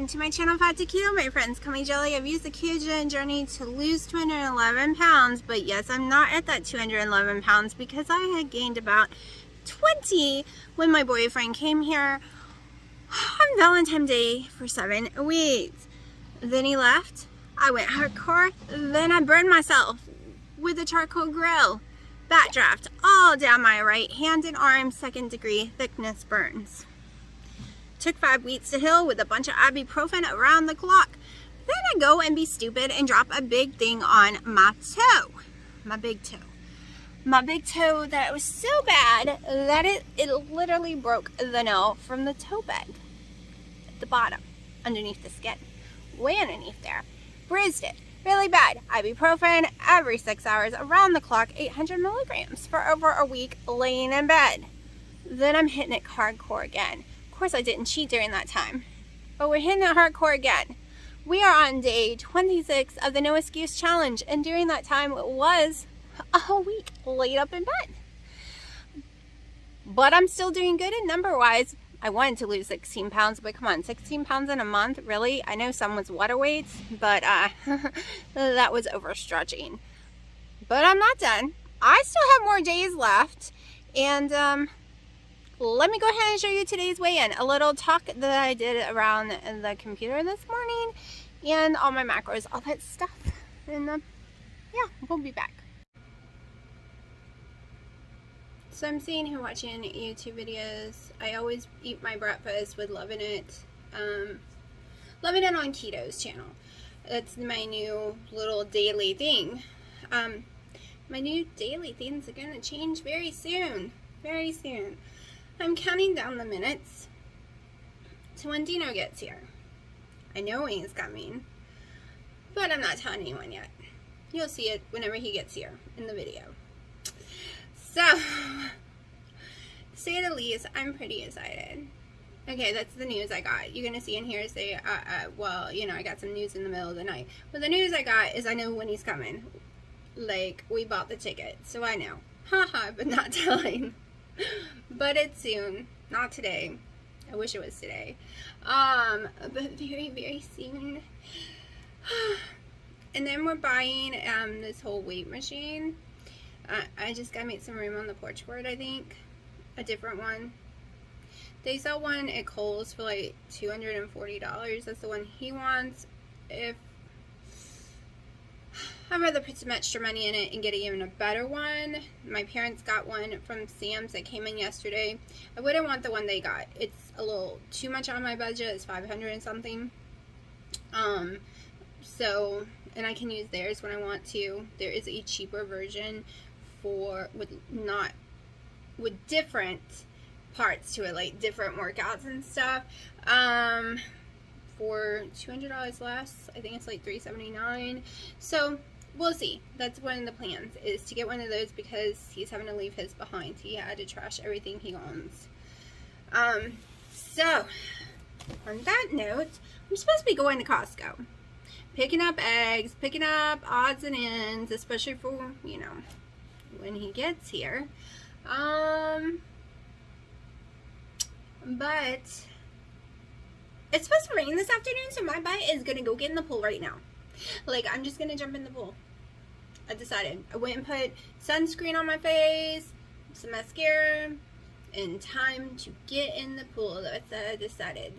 welcome to my channel, Fat to Keto, my friends. Call me Jelly. I've used the ketogenic journey to lose 211 pounds, but yes, I'm not at that 211 pounds because I had gained about 20 when my boyfriend came here on Valentine's Day for 7 weeks. Then he left. I went hardcore. Then I burned myself with a charcoal grill. Backdraft all down my right hand and arm, 2nd degree thickness burns. Took 5 weeks to heal with a bunch of ibuprofen around the clock. Then I go and be stupid and drop a big thing on my toe. My big toe. My big toe that was so bad that it literally broke the nail from the toe bed at the bottom, underneath the skin. Way underneath there. Bruised it. Really bad. Ibuprofen every 6 hours around the clock, 800 milligrams for over a week laying in bed. Then I'm hitting it hardcore again. Of course I didn't cheat during that time, but we're hitting it hardcore again. We are on day 26 of the No Excuse Challenge, and during that time it was a whole week laid up in bed. But I'm still doing good in number wise. I wanted to lose 16 pounds, but come on, 16 pounds in a month, really? I know someone's water weights, but that was overstretching. But I'm not done. I still have more days left, and let me go ahead and show you today's weigh-in. A little talk that I did around the computer this morning, and all my macros, all that stuff. And yeah, we'll be back. So I'm seeing here watching YouTube videos. I always eat my breakfast with Loving It. Loving It on Keto's channel. That's my new little daily thing. My new daily things are going to change very soon. Very soon. I'm counting down the minutes to when Dino gets here. I know he's coming, but I'm not telling anyone yet. You'll see it whenever he gets here in the video. So, to say the least, I'm pretty excited. Okay, that's the news I got. You're going to see in here say, well, you know, I got some news in the middle of the night. But the news I got is I know when he's coming. Like, we bought the ticket, so I know. Haha, but not telling. But it's soon. Not today. I wish it was today. But very, very soon. And then we're buying this whole weight machine. I just gotta make some room on the porch for it, I think. A different one. They sell one at Kohl's for like $240. That's the one he wants. I'd rather put some extra money in it and get even a better one. My parents got one from Sam's that came in yesterday. I wouldn't want the one they got. It's a little too much on my budget. It's $500 and something. So, and I can use theirs when I want to. There is a cheaper version with different parts to it, like different workouts and stuff. For $200 less. I think it's like $379. So we'll see. That's one of the plans, is to get one of those because he's having to leave his behind. He had to trash everything he owns. So on that note, I'm supposed to be going to Costco, picking up eggs, picking up odds and ends, especially for, you know, when he gets here. But it's supposed to rain this afternoon, so my butt is going to go get in the pool right now. Like, I'm just going to jump in the pool. I decided. I went and put sunscreen on my face, some mascara, and time to get in the pool. That's what I decided.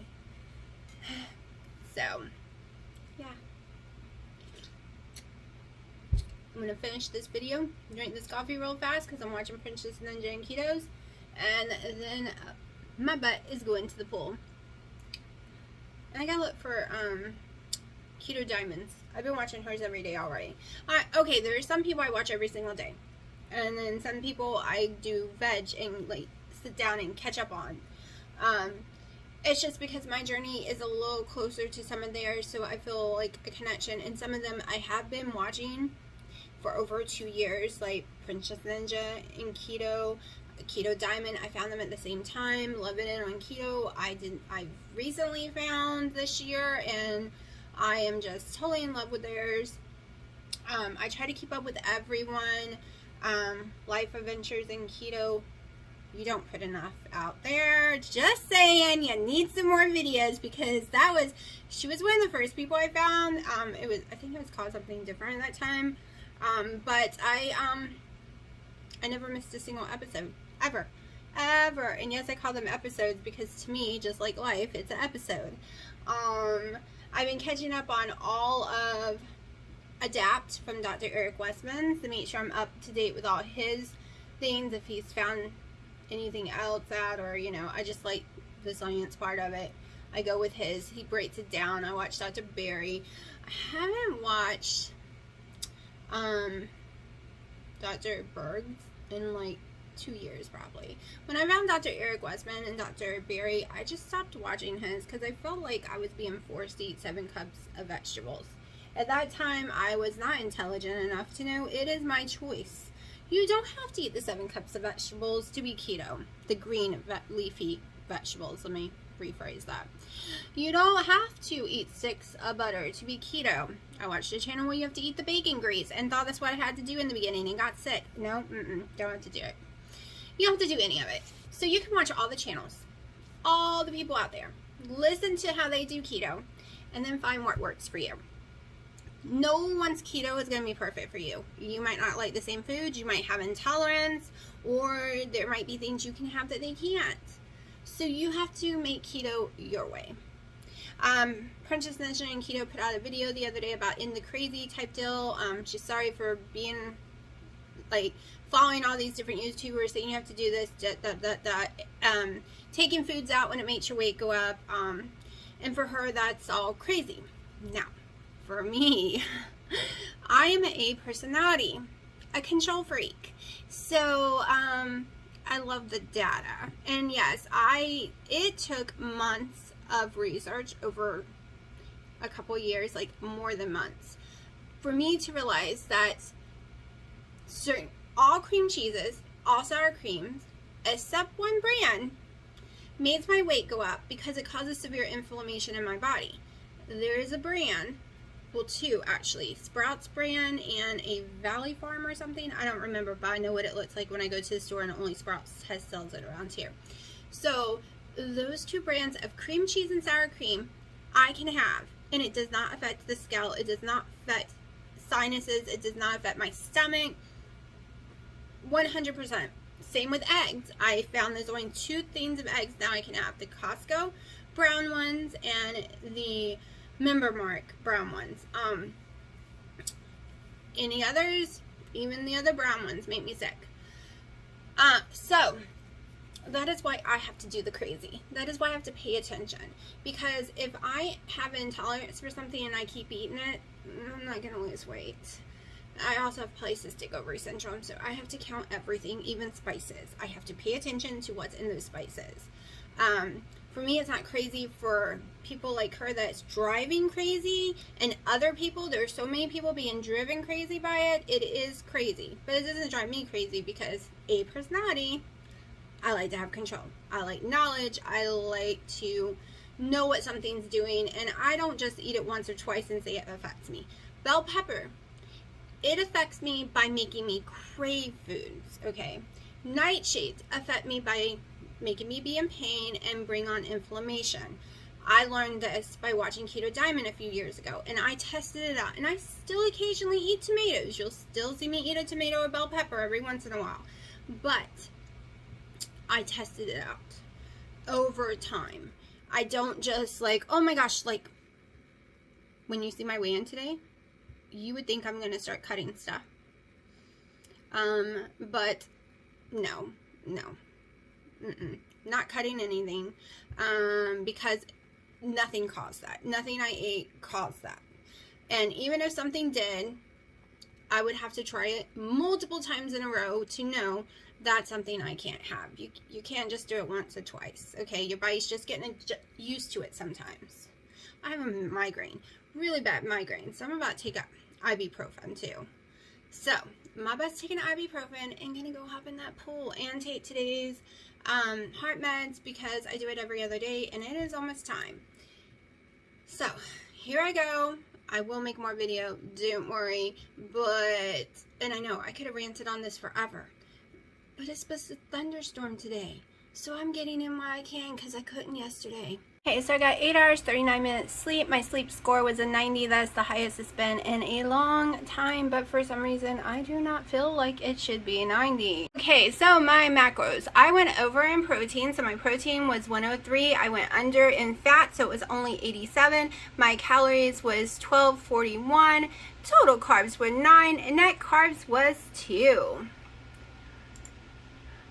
So, yeah. I'm going to finish this video, drink this coffee real fast because I'm watching Princess Ninja and Ketos, and then my butt is going to the pool. And I gotta look for Keto Diamonds. I've been watching hers every day already. Okay, there are some people I watch every single day, and then some people I do veg and like sit down and catch up on. It's just because my journey is a little closer to some of theirs, so I feel like a connection. And some of them I have been watching for over 2 years, like Princess Ninja and Keto Diamond. I found them at the same time. Loving It on Keto, I recently found this year, and I am just totally in love with theirs. I try to keep up with everyone. Life Adventures in Keto You don't put enough out there. Just saying, you need some more videos, because she was one of the first people I found. I think it was called something different at that time. But I never missed a single episode, ever. And yes, I call them episodes because to me, just like life, it's an episode. I've been catching up on all of Adapt from Dr. Eric Westman to make sure I'm up to date with all his things, if he's found anything else out, or I just like the science part of it. I go with his. He breaks it down. I watched Dr. Barry. I haven't watched Dr. Berg's in like 2 years probably. When I found Dr. Eric Westman and Dr. Barry, I just stopped watching his because I felt like I was being forced to eat 7 cups of vegetables. At that time, I was not intelligent enough to know it is my choice. You don't have to eat the 7 cups of vegetables to be keto. The green leafy vegetables, let me rephrase that. You don't have to eat sticks of butter to be keto. I watched a channel where you have to eat the bacon grease and thought that's what I had to do in the beginning and got sick. No, don't have to do it. You don't have to do any of it. So you can watch all the channels, all the people out there, listen to how they do keto, and then find what works for you. No one's keto is going to be perfect for you. You might not like the same foods, you might have intolerance, or there might be things you can have that they can't. So you have to make keto your way. Princess Ninja and Keto put out a video the other day about in the crazy type deal. She's sorry for being like following all these different YouTubers saying you have to do this, taking foods out when it makes your weight go up. And for her, that's all crazy. Now, for me, I am a personality, a control freak. So, I love the data. And yes, it took months of research over a couple years, like more than months, for me to realize that all cream cheeses, all sour creams, except one brand, makes my weight go up because it causes severe inflammation in my body. There is a brand, well, 2 actually, Sprouts brand and a Valley Farm or something. I don't remember, but I know what it looks like when I go to the store, and only Sprouts sells it around here. So those 2 brands of cream cheese and sour cream I can have, and it does not affect the scalp, it does not affect sinuses, it does not affect my stomach. 100%. Same with eggs. I found there's only 2 things of eggs now I can have. The Costco brown ones and the Member Mark brown ones. Any others, even the other brown ones, make me sick. So that is why I have to do the crazy. That is why I have to pay attention. Because if I have intolerance for something and I keep eating it, I'm not going to lose weight. I also have polycystic ovary syndrome, so I have to count everything, even spices. I have to pay attention to what's in those spices. For me, it's not crazy. For people like her that's driving crazy, and other people, there are so many people being driven crazy by it, it is crazy. But it doesn't drive me crazy because a personality, I like to have control. I like knowledge. I like to know what something's doing, and I don't just eat it once or twice and say it affects me. Bell pepper. It affects me by making me crave foods, okay? Nightshades affect me by making me be in pain and bring on inflammation. I learned this by watching Keto Diamond a few years ago, and I tested it out, and I still occasionally eat tomatoes. You'll still see me eat a tomato or bell pepper every once in a while, but I tested it out over time. I don't just like, oh my gosh, like when you see my weigh-in today, you would think I'm going to start cutting stuff. But no. Not cutting anything, because nothing caused that. Nothing I ate caused that. And even if something did, I would have to try it multiple times in a row to know that's something I can't have. You can't just do it once or twice, okay? Your body's just getting used to it sometimes. I have a migraine, really bad migraine, so I'm about to take ibuprofen too. So my best taking ibuprofen and gonna go hop in that pool and take today's heart meds because I do it every other day and it is almost time. So here I go. I will make more video, don't worry, and I know I could have ranted on this forever, but but it's supposed to thunderstorm today. So I'm getting in while I can because I couldn't yesterday. Okay, so I got 8 hours, 39 minutes sleep. My sleep score was a 90. That's the highest it's been in a long time, but for some reason, I do not feel like it should be 90. Okay, so my macros. I went over in protein, so my protein was 103. I went under in fat, so it was only 87. My calories was 1241. Total carbs were 9, and net carbs was 2.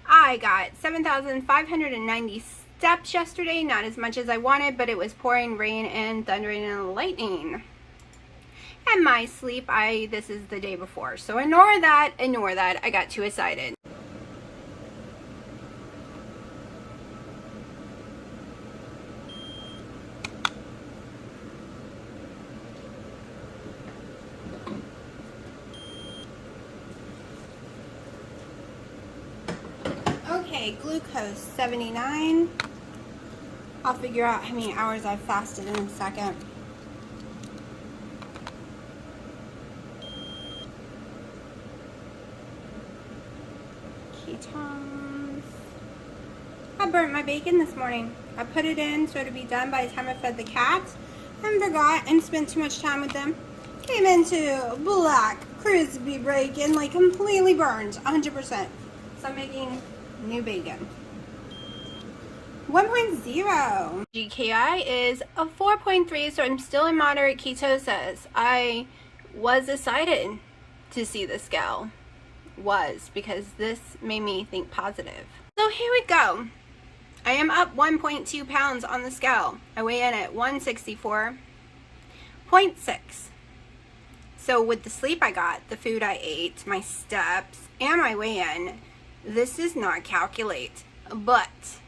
I got 7,590 steps yesterday, not as much as I wanted, but it was pouring rain and thundering and lightning. And my sleep, this is the day before, so ignore that, I got too excited. Okay, glucose 79. I'll figure out how many hours I've fasted in a second. Ketones. I burnt my bacon this morning. I put it in so it'd be done by the time I fed the cats and forgot and spent too much time with them. Came into black crispy bacon, like completely burned, 100%. So I'm making new bacon. 1.0. GKI is a 4.3, so I'm still in moderate ketosis. I was excited to see the scale. Because this made me think positive. So here we go. I am up 1.2 pounds on the scale. I weigh in at 164.6. So with the sleep I got, the food I ate, my steps, and my weigh-in, this does not calculate. But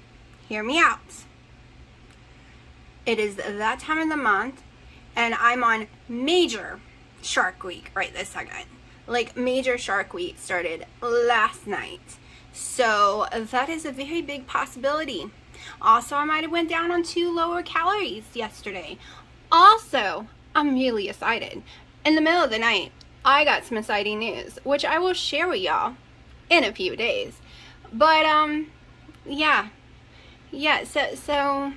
hear me out. It is that time of the month, and I'm on major Shark Week right this second. Like, major Shark Week started last night. So that is a very big possibility. Also, I might have went down on 2 lower calories yesterday. Also, I'm really excited. In the middle of the night, I got some exciting news, which I will share with y'all in a few days. But, yeah, so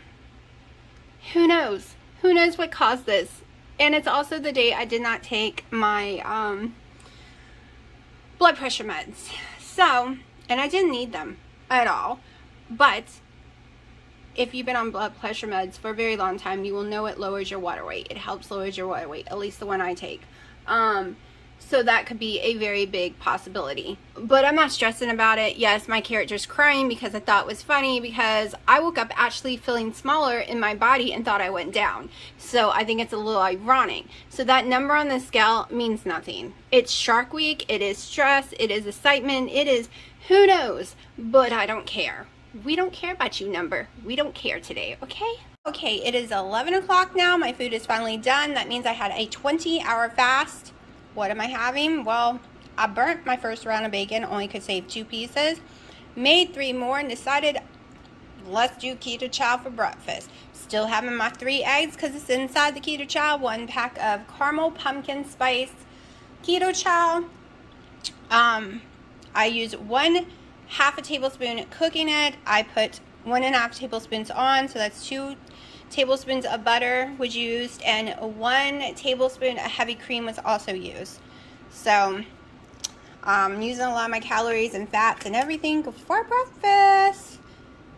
who knows? Who knows what caused this? And it's also the day I did not take my, blood pressure meds. So, and I didn't need them at all. But if you've been on blood pressure meds for a very long time, you will know it lowers your water weight. It helps lower your water weight, at least the one I take. So that could be a very big possibility. But I'm not stressing about it. Yes, my character's crying because I thought it was funny because I woke up actually feeling smaller in my body and thought I went down. So I think it's a little ironic. So that number on the scale means nothing. It's Shark Week. It is stress. It is excitement. It is who knows. But I don't care. We don't care about you, number. We don't care today, okay? Okay, it is 11 o'clock now. My food is finally done. That means I had a 20-hour fast. What am I having? Well, I burnt my first round of bacon, only could save 2 pieces. Made 3 more and decided, let's do keto chow for breakfast. Still having my 3 eggs because it's inside the keto chow. 1 pack of caramel pumpkin spice keto chow. I use 1/2 a tablespoon cooking it. I put 1.5 tablespoons on, so that's 2 tablespoons of butter was used, and 1 tablespoon of heavy cream was also used. So I'm using a lot of my calories and fats and everything for breakfast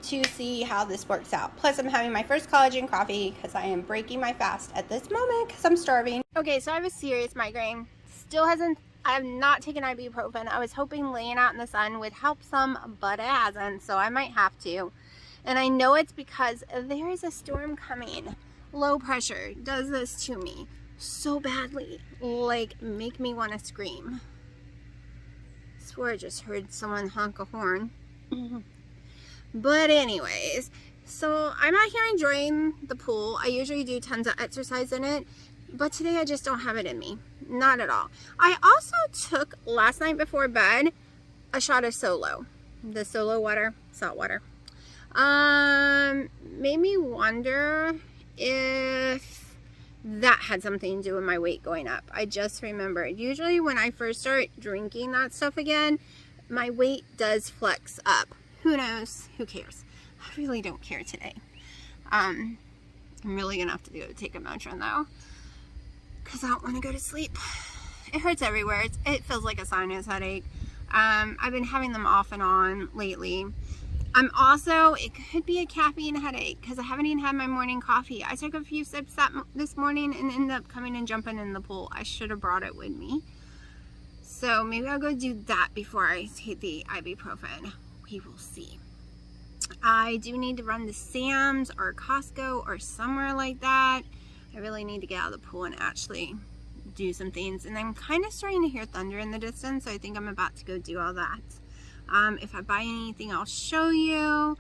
to see how this works out. Plus I'm having my first collagen coffee because I am breaking my fast at this moment because I'm starving. Okay, so I have a serious migraine. I have not taken ibuprofen. I was hoping laying out in the sun would help some, but it hasn't, so I might have to. And I know it's because there is a storm coming. Low pressure does this to me so badly. Like, make me want to scream. I swear I just heard someone honk a horn. But anyways, so I'm out here enjoying the pool. I usually do tons of exercise in it, but today I just don't have it in me. Not at all. I also took, last night before bed, a shot of Solo. The Solo water, salt water. Made me wonder if that had something to do with my weight going up. I just remembered. Usually when I first start drinking that stuff again, my weight does flex up. Who knows? Who cares? I really don't care today. I'm really gonna have to go take a Motrin though, because I don't want to go to sleep. It hurts everywhere. It feels like a sinus headache. I've been having them off and on lately. It could be a caffeine headache because I haven't even had my morning coffee. I took a few sips this morning and ended up coming and jumping in the pool. I should have brought it with me. So maybe I'll go do that before I take the ibuprofen. We will see. I do need to run to Sam's or Costco or somewhere like that. I really need to get out of the pool and actually do some things. And I'm kind of starting to hear thunder in the distance, so I think I'm about to go do all that. If I buy anything, I'll show you.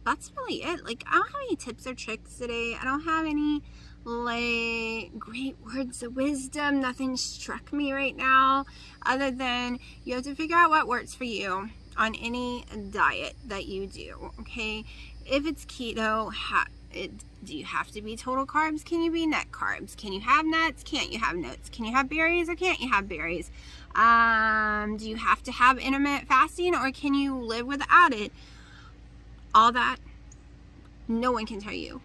That's really it. Like, I don't have any tips or tricks today. I don't have any like great words of wisdom. Nothing struck me right now other than you have to figure out what works for you on any diet that you do. Okay, if it's keto, do you have to be total carbs? Can you be net carbs? Can you have nuts? Can't you have nuts? Can you have berries or can't you have berries? Do you have to have intermittent fasting or can you live without it? All that, no one can tell you.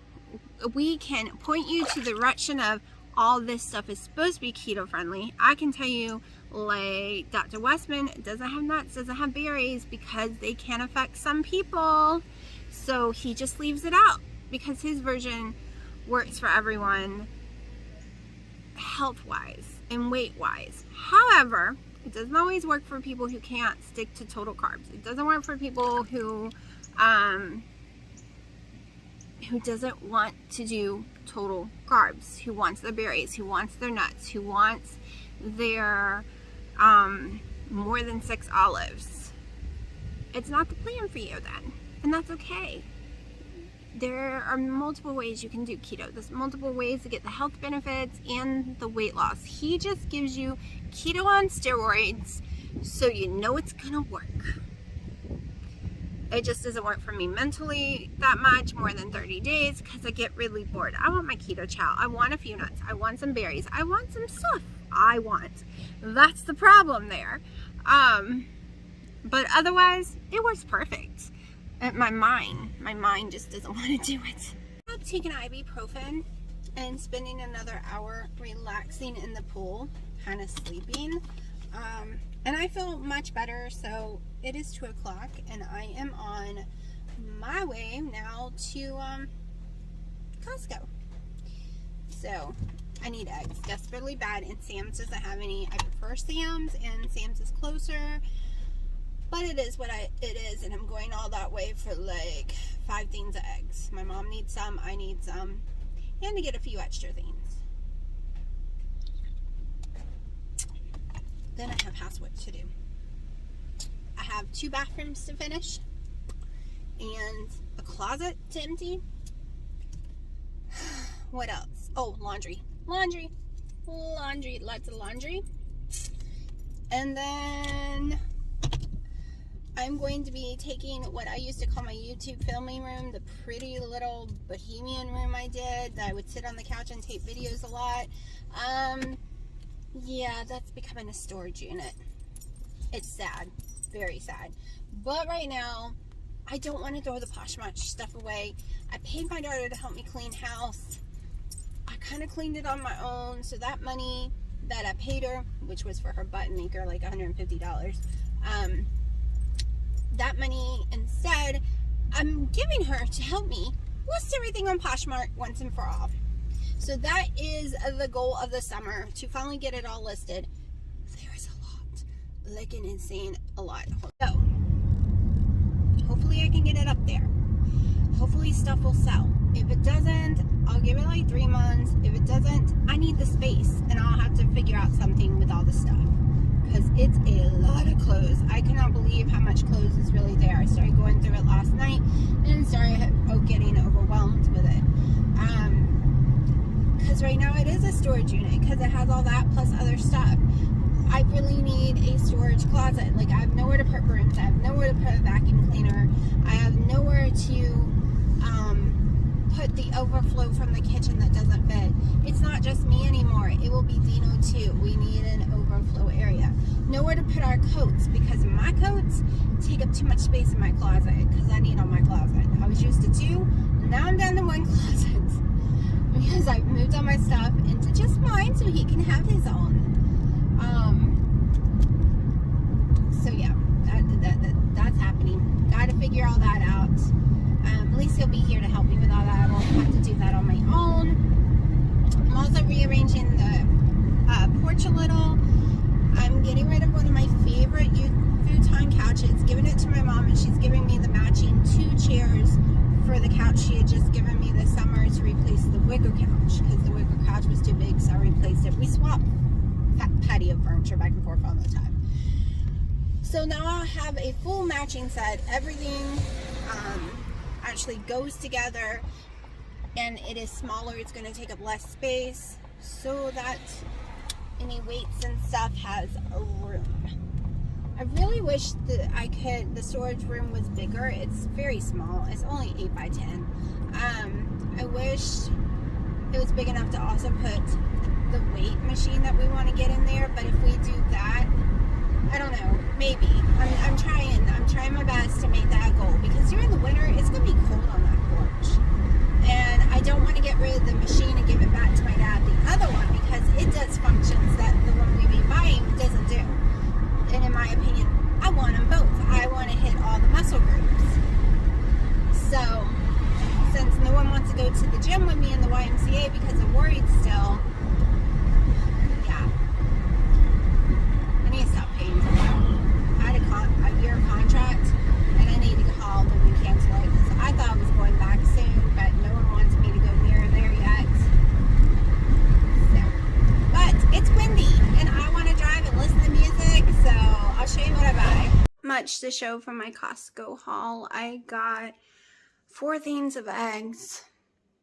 We can point you to the direction of all this stuff is supposed to be keto friendly. I can tell you, like Dr. Westman doesn't have nuts, doesn't have berries because they can affect some people. So he just leaves it out because his version works for everyone health-wise and weight-wise. However, it doesn't always work for people who can't stick to total carbs. It doesn't work for people who doesn't want to do total carbs, who wants their berries, who wants their nuts, who wants their more than 6 olives. It's not the plan for you then, and that's okay. There are multiple ways you can do keto. There's multiple ways to get the health benefits and the weight loss. He just gives you keto on steroids so you know it's gonna work. It just doesn't work for me mentally that much more than 30 days because I get really bored. I want my keto chow. I want a few nuts. I want some berries. I want some stuff I want. That's the problem there. But otherwise, it works perfect. My mind just doesn't want to do it. I'm taking ibuprofen and spending another hour relaxing in the pool, kind of sleeping. And I feel much better, so it is 2 o'clock and I am on my way now to Costco. So I need eggs desperately bad, and Sam's doesn't have any. I prefer Sam's, and Sam's is closer, but it is what it is, and I'm going all that way for like 5 things of eggs. My mom needs some, I need some, and to get a few extra things. Then I have housework to do. I have 2 bathrooms to finish and a closet to empty. What else? Oh, laundry, lots of laundry. And then I'm going to be taking what I used to call my YouTube filming room, the pretty little bohemian room I did, that I would sit on the couch and tape videos a lot. Yeah, that's becoming a storage unit. It's sad, very sad. But right now, I don't want to throw the Poshmark stuff away. I paid my daughter to help me clean house. I kind of cleaned it on my own, so that money that I paid her, which was for her button maker, like $150, that money instead, I'm giving her to help me list everything on Poshmark once and for all. So that is the goal of the summer, to finally get it all listed. There is a lot, like an insane a lot. So hopefully I can get it up there. Hopefully stuff will sell. If it doesn't, I'll give it like 3 months. If it doesn't, I need the space, and I'll have to figure out something with all the stuff, because it's a lot of clothes. I cannot believe how much clothes is really there. I started going through it last night and started getting overwhelmed with it. Because right now it is a storage unit, because it has all that plus other stuff. I really need a storage closet. Like, I have nowhere to put brooms. I have nowhere to put a vacuum cleaner. I have nowhere to put put the overflow from the kitchen that doesn't fit. It's not just me anymore. It will be Dino too. We need an overflow area. Nowhere to put our coats because my coats take up too much space in my closet because I need all my closet. I was used to 2, now I'm down to 1 closet because I've moved all my stuff into just mine so he can have his own. So yeah, that's happening. Got to figure all that out. At least he'll be here to help me with all that. I won't have to do that on my own. I'm also rearranging the porch a little. I'm getting rid of one of my favorite futon couches, giving it to my mom, and she's giving me the matching 2 chairs for the couch she had just given me this summer to replace the wicker couch because the wicker couch was too big, so I replaced it. We swapped patio furniture back and forth all the time. So now I'll have a full matching set. Everything actually goes together, and it is smaller. It's going to take up less space so that any weights and stuff has a room. I really wish that the storage room was bigger. It's very small. It's only 8 by 10. I wish it was big enough to also put the weight machine that we want to get in there, but if we do that, I don't know, maybe. I'm trying my best to make that a goal because during the winter it's going to be cold on that porch. And I don't want to get rid of the machine and give it back to my dad, the other one, because it does functions that the one we've been buying doesn't do. And in my opinion, I want them both. I want to hit all the muscle groups. So, since no one wants to go to the gym with me in the YMCA because they're worried still, yeah. I need to stop paying for that. I had a year contract, and I need to call them and cancel it because I thought I was going back soon, but no one wants me to go near there yet. So, but it's windy, and I want to drive and listen to music, so I'll show you what I buy. Much to show from my Costco haul. I got 4 things of eggs.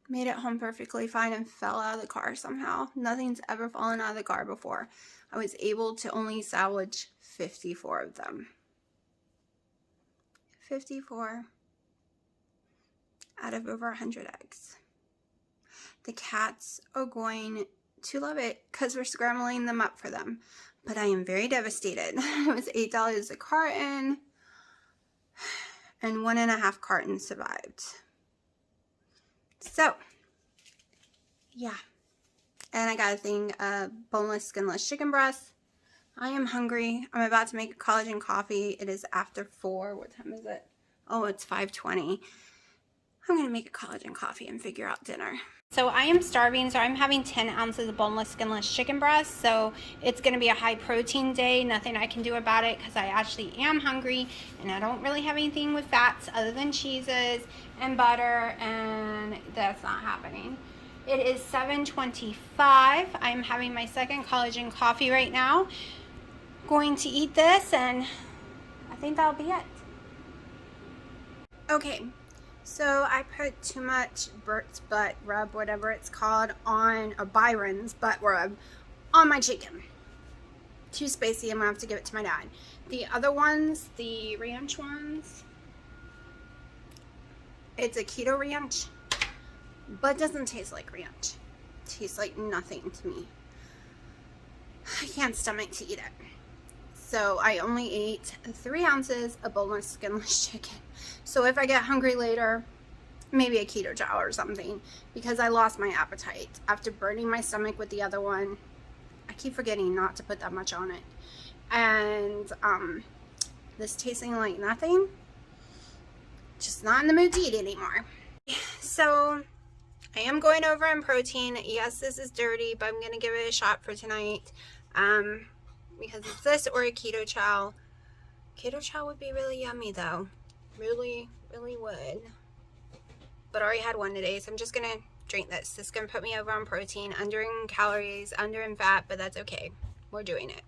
Made it home perfectly fine and fell out of the car somehow. Nothing's ever fallen out of the car before. I was able to only salvage 54 of them. 54 out of over 100 eggs. The cats are going to love it because we're scrambling them up for them. But I am very devastated. It was $8 a carton, and 1.5 cartons survived. So, yeah. And I got a thing of boneless, skinless chicken breasts. I am hungry. I'm about to make a collagen coffee. It is after 4. What time is it? Oh, it's 5:20. I'm going to make a collagen coffee and figure out dinner. So I am starving, so I'm having 10 ounces of boneless, skinless chicken breast. So it's going to be a high protein day. Nothing I can do about it because I actually am hungry and I don't really have anything with fats other than cheeses and butter, and that's not happening. It is 7:25. I'm having my second collagen coffee right now. Going to eat this, and I think that'll be it. Okay. So I put too much Burt's Butt Rub, whatever it's called, on, or Byron's Butt Rub, on my chicken. Too spicy, I'm going to have to give it to my dad. The other ones, the ranch ones, it's a keto ranch, but it doesn't taste like ranch. It tastes like nothing to me. I can't stomach to eat it. So I only ate 3 ounces of boneless, skinless chicken. So if I get hungry later, maybe a keto chow or something, because I lost my appetite after burning my stomach with the other one. I keep forgetting not to put that much on it. And this tasting like nothing, just not in the mood to eat anymore. So I am going over in protein. Yes, this is dirty, but I'm going to give it a shot for tonight. Because it's this or a keto chow. Keto chow would be really yummy though. Really, really would. But I already had one today, so I'm just going to drink this. This is going to put me over on protein, under in calories, under in fat, but that's okay. We're doing it.